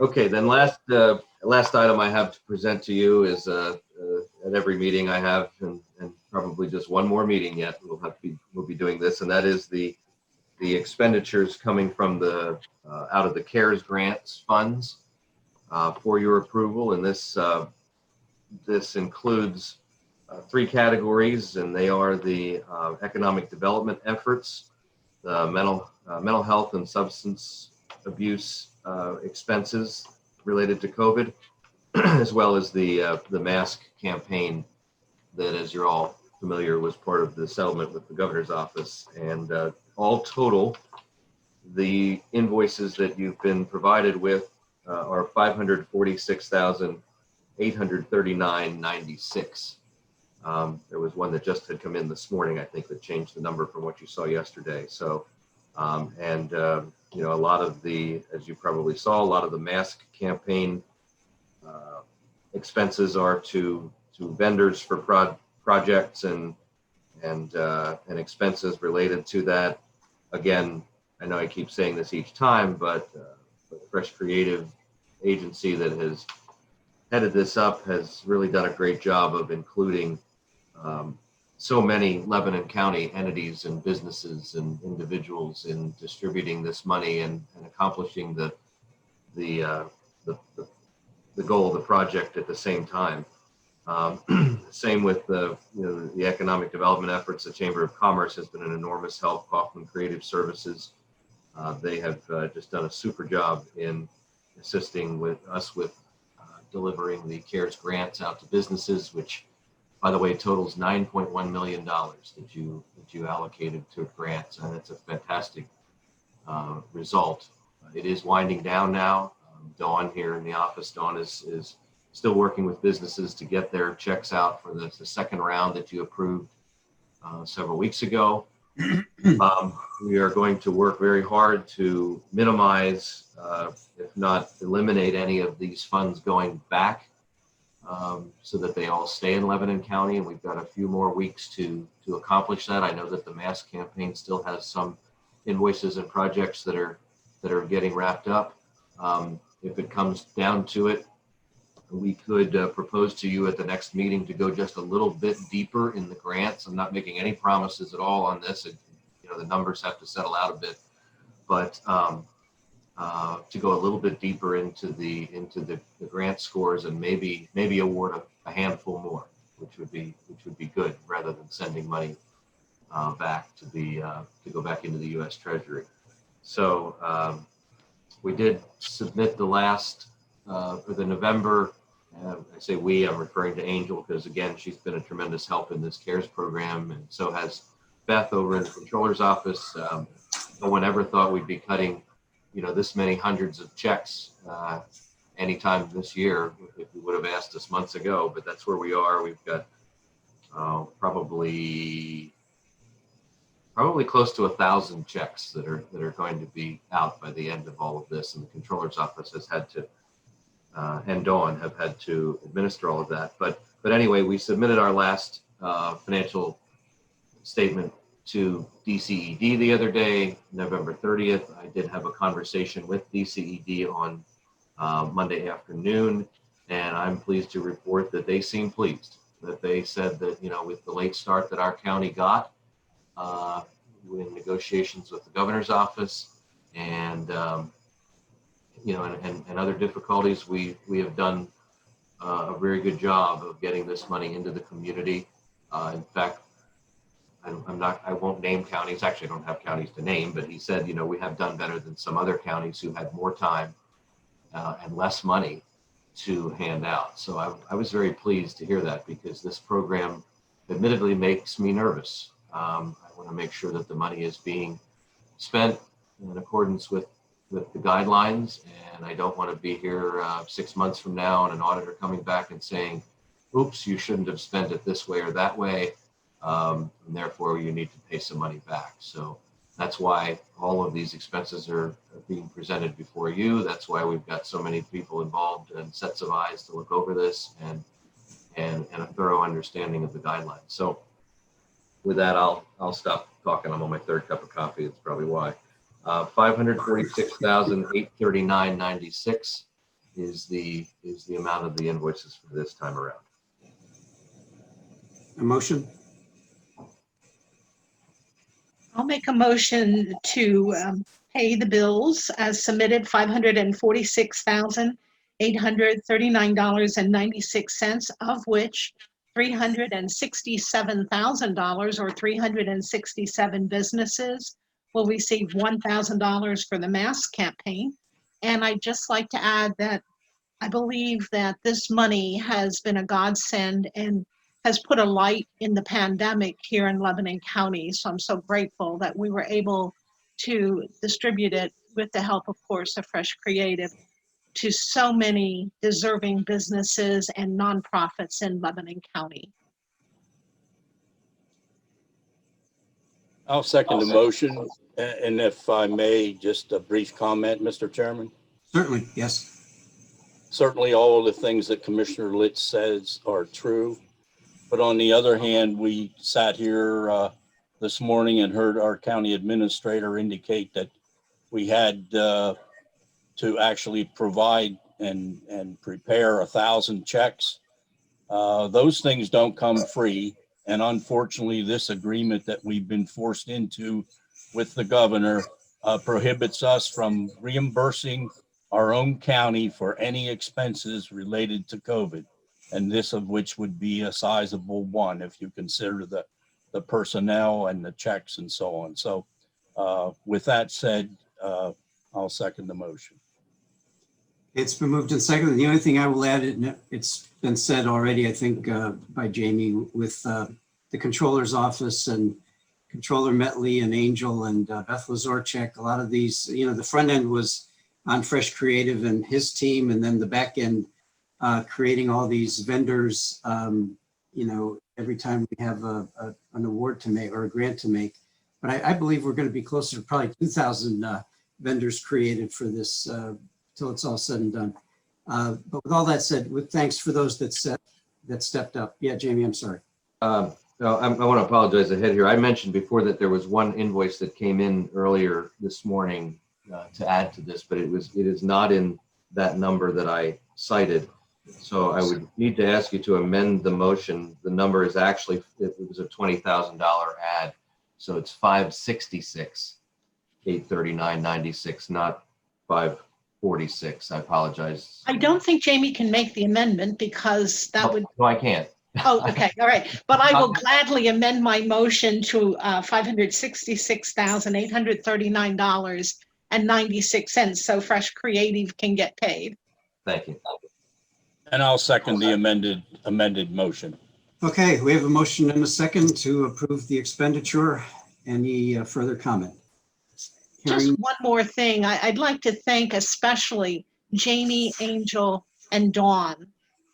Okay, then last item I have to present to you is at every meeting I have, and probably just one more meeting yet, we'll be doing this, and that is the expenditures coming from the out of the CARES grants funds for your approval. And this includes three categories, and they are the economic development efforts, the mental health and substance abuse expenses related to COVID, as well as the MASK campaign that, as you're all familiar, was part of the settlement with the governor's office. And all total, the invoices that you've been provided with are $546,839.96. There was one that just had come in this morning, I think, that changed the number from what you saw yesterday. So, a lot of the, as you probably saw, a lot of the MASK campaign expenses are to vendors for projects and expenses related to that. Again, I know I keep saying this each time, but the Fresh Creative agency that has headed this up has really done a great job of including so many Lebanon County entities and businesses and individuals in distributing this money and accomplishing the goal of the project at the same time. Same with the economic development efforts. The Chamber of Commerce has been an enormous help. Kaufman Creative Services, they have just done a super job in assisting with us with delivering the CARES grants out to businesses, which, by the way, totals $9.1 million that you allocated to grants, and it's a fantastic result. It is winding down now. Dawn here in the office, Dawn is still working with businesses to get their checks out for the second round that you approved several weeks ago. We are going to work very hard to minimize, if not eliminate, any of these funds going back so that they all stay in Lebanon County. And we've got a few more weeks to accomplish that. I know that the MASK campaign still has some invoices and projects that are getting wrapped up. If it comes down to it, we could propose to you at the next meeting to go just a little bit deeper in the grants. I'm not making any promises at all on this. The numbers have to settle out a bit, but to go a little bit deeper into the grant scores and maybe award a handful more, which would be good, rather than sending money back to go back into the U.S. Treasury. So we did submit the last for the November. I say we, I'm referring to Angel because, again, she's been a tremendous help in this CARES program, and so has Beth over in the controller's office. No one ever thought we'd be cutting, this many hundreds of checks anytime this year. If you would have asked us months ago, but that's where we are. We've got probably close to 1,000 checks that are going to be out by the end of all of this, and the controller's office has had to and Dawn have had to administer all of that. But anyway, we submitted our last financial statement to DCED the other day, November 30th. I did have a conversation with DCED on Monday afternoon, and I'm pleased to report that they seem pleased. That they said that, with the late start that our county got in negotiations with the governor's office and other difficulties, we have done a very good job of getting this money into the community. In fact, I won't name counties. Actually, I don't have counties to name, but he said, we have done better than some other counties who had more time and less money to hand out. So I was very pleased to hear that, because this program admittedly makes me nervous. I want to make sure that the money is being spent in accordance with the guidelines, and I don't want to be here 6 months from now and an auditor coming back and saying, oops, you shouldn't have spent it this way or that way, and therefore you need to pay some money back. So that's why all of these expenses are being presented before you. That's why we've got so many people involved and sets of eyes to look over this and a thorough understanding of the guidelines. So with that, I'll stop talking. I'm on my third cup of coffee. That's probably why. $546,839.96 is the amount of the invoices for this time around. A motion? I'll make a motion to pay the bills as submitted, $546,839.96, of which $367,000 or 367 businesses will receive $1,000 for the mask campaign. And I'd just like to add that I believe that this money has been a godsend and has put a light in the pandemic here in Lebanon County. So I'm so grateful that we were able to distribute it with the help, of course, of Fresh Creative to so many deserving businesses and nonprofits in Lebanon County. I'll second the motion. And if I may, just a brief comment, Mr. Chairman. Certainly, yes. Certainly all of the things that Commissioner Litz says are true. But on the other hand, we sat here this morning and heard our county administrator indicate that we had to actually provide and prepare 1,000 checks. Those things don't come free. And unfortunately, this agreement that we've been forced into with the governor prohibits us from reimbursing our own county for any expenses related to COVID. And this of which would be a sizable one if you consider the personnel and the checks and so on. So with that said, I'll second the motion. It's been moved and seconded. The only thing I will add, it's been said already, I think, by Jamie, with the controller's office and Controller Metley and Angel and Beth Lazorchek. A lot of these, the front end was on Fresh Creative and his team, and then the back end creating all these vendors, every time we have an award to make or a grant to make. But I believe we're going to be closer to probably 2,000 vendors created for this till it's all said and done. But with all that said, with thanks for those that stepped up. Yeah, Jamie, I'm sorry. No, I want to apologize ahead here. I mentioned before that there was one invoice that came in earlier this morning to add to this, but it is not in that number that I cited. So I would need to ask you to amend the motion. The number is actually, it was a $20,000 add. So it's 566,839.96, not 546. I apologize. I don't think Jamie can make the amendment because that would. No, I can't. Oh, okay. All right. But I will gladly amend my motion to $566,839.96 so Fresh Creative can get paid. Thank you. And I'll second the amended motion. Okay, we have a motion and a second to approve the expenditure. Any further comment? Just one more thing. I'd like to thank especially Jamie, Angel, and Dawn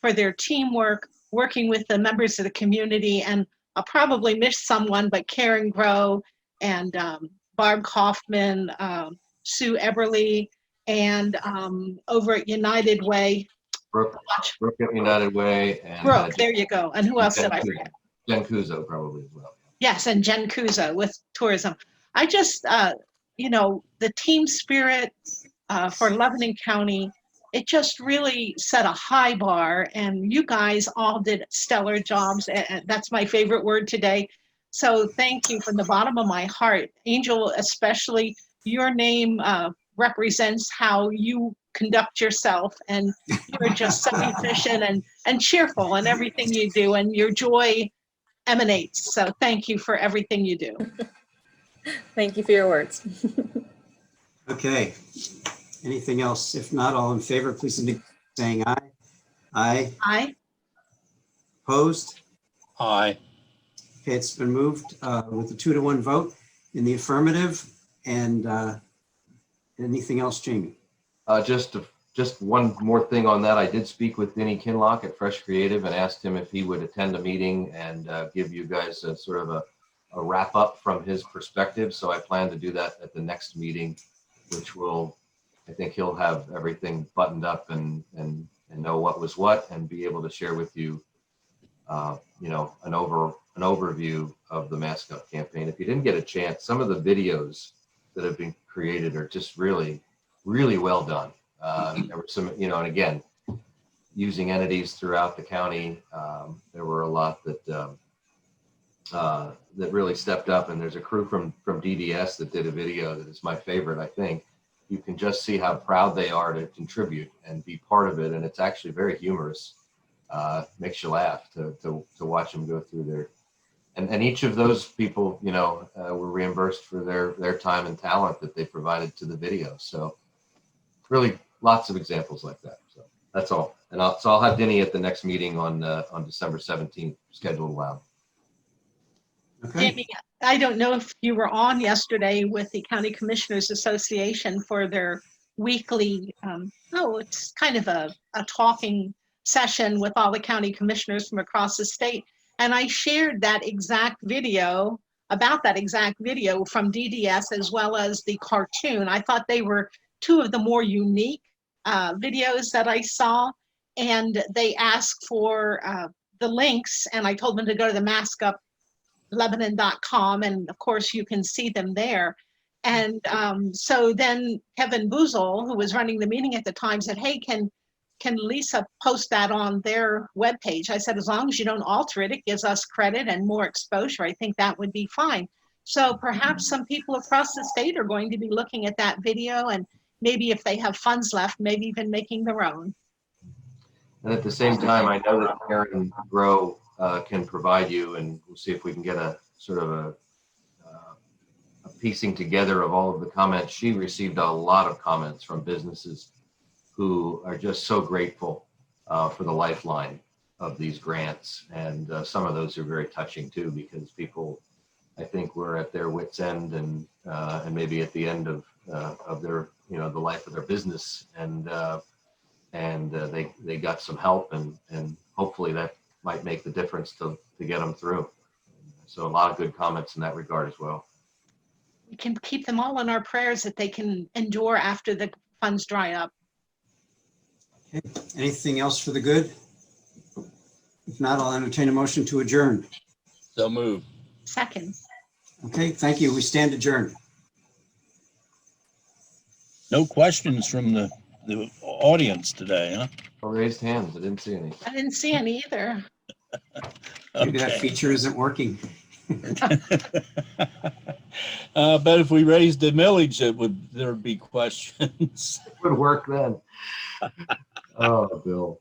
for their teamwork, working with the members of the community. And I'll probably miss someone, but Karen Groh and Barb Kaufman, Sue Eberly, and over at United Way. Brooke at United Way. And Brooke, there you go. And who else did I forget? Jen Kuzo probably as well. Yes, and Jen Kuzo with tourism. I just, the team spirit for Lebanon County, it just really set a high bar, and you guys all did stellar jobs. And that's my favorite word today. So thank you from the bottom of my heart. Angel, especially, your name represents how you conduct yourself, and you're just so efficient and cheerful in everything you do, and your joy emanates. So thank you for everything you do. Thank you for your words. Okay. Anything else? If not, all in favor, please indicate by saying aye. Aye. Aye. Opposed? Aye. Okay, it's been moved with a 2-to-1 vote in the affirmative. And anything else, Jamie? Just one more thing on that. I did speak with Denny Kinlock at Fresh Creative and asked him if he would attend a meeting and give you guys a sort of a wrap up from his perspective. So I plan to do that at the next meeting, which will, I think he'll have everything buttoned up and know what was what and be able to share with you, an overview of the Mask Up campaign. If you didn't get a chance, some of the videos that have been created are just really, really well done. There were some, you know, and again, using entities throughout the county. There were a lot that really stepped up, and there's a crew from DDS that did a video that is my favorite. I think you can just see how proud they are to contribute and be part of it, and it's actually very humorous. Makes you laugh to watch them go through their, and each of those people, you know, were reimbursed for their time and talent that they provided to the video. So really lots of examples like that. So that's all. And I'll have Denny at the next meeting on December 17th, scheduled allowed. Okay. Jamie, I don't know if you were on yesterday with the County Commissioners Association for their weekly, it's kind of a talking session with all the county commissioners from across the state. And I shared that exact video, about that exact video from DDS, as well as the cartoon. I thought they were two of the more unique videos that I saw. And they asked for the links, and I told them to go to the Mask Up Lebanon.com, and of course you can see them there. And so then Kevin Boozle, who was running the meeting at the time, said, hey, can Lisa post that on their webpage? I said, as long as you don't alter it, it gives us credit and more exposure. I think that would be fine. So perhaps some people across the state are going to be looking at that video, and maybe if they have funds left, maybe even making their own. And at the same time, I know that Karen Grow can provide you, and we'll see if we can get a sort of a piecing together of all of the comments. She received a lot of comments from businesses who are just so grateful for the lifeline of these grants. And some of those are very touching too, because people, I think, were at their wits' end and maybe at the end of their, you know, the life of their business, and they got some help, and hopefully that might make the difference to get them through. So a lot of good comments in that regard as well. We can keep them all in our prayers that they can endure after the funds dry up. Okay. Anything else for the good? If not, I'll entertain a motion to adjourn. So moved. Second. Okay, thank you. We stand adjourned. No questions from the audience today, huh? Raised hands, I didn't see any. I didn't see any either. Maybe that Okay. feature isn't working. But if we raised the millage, there'd be questions. It would work then. Oh, Bill.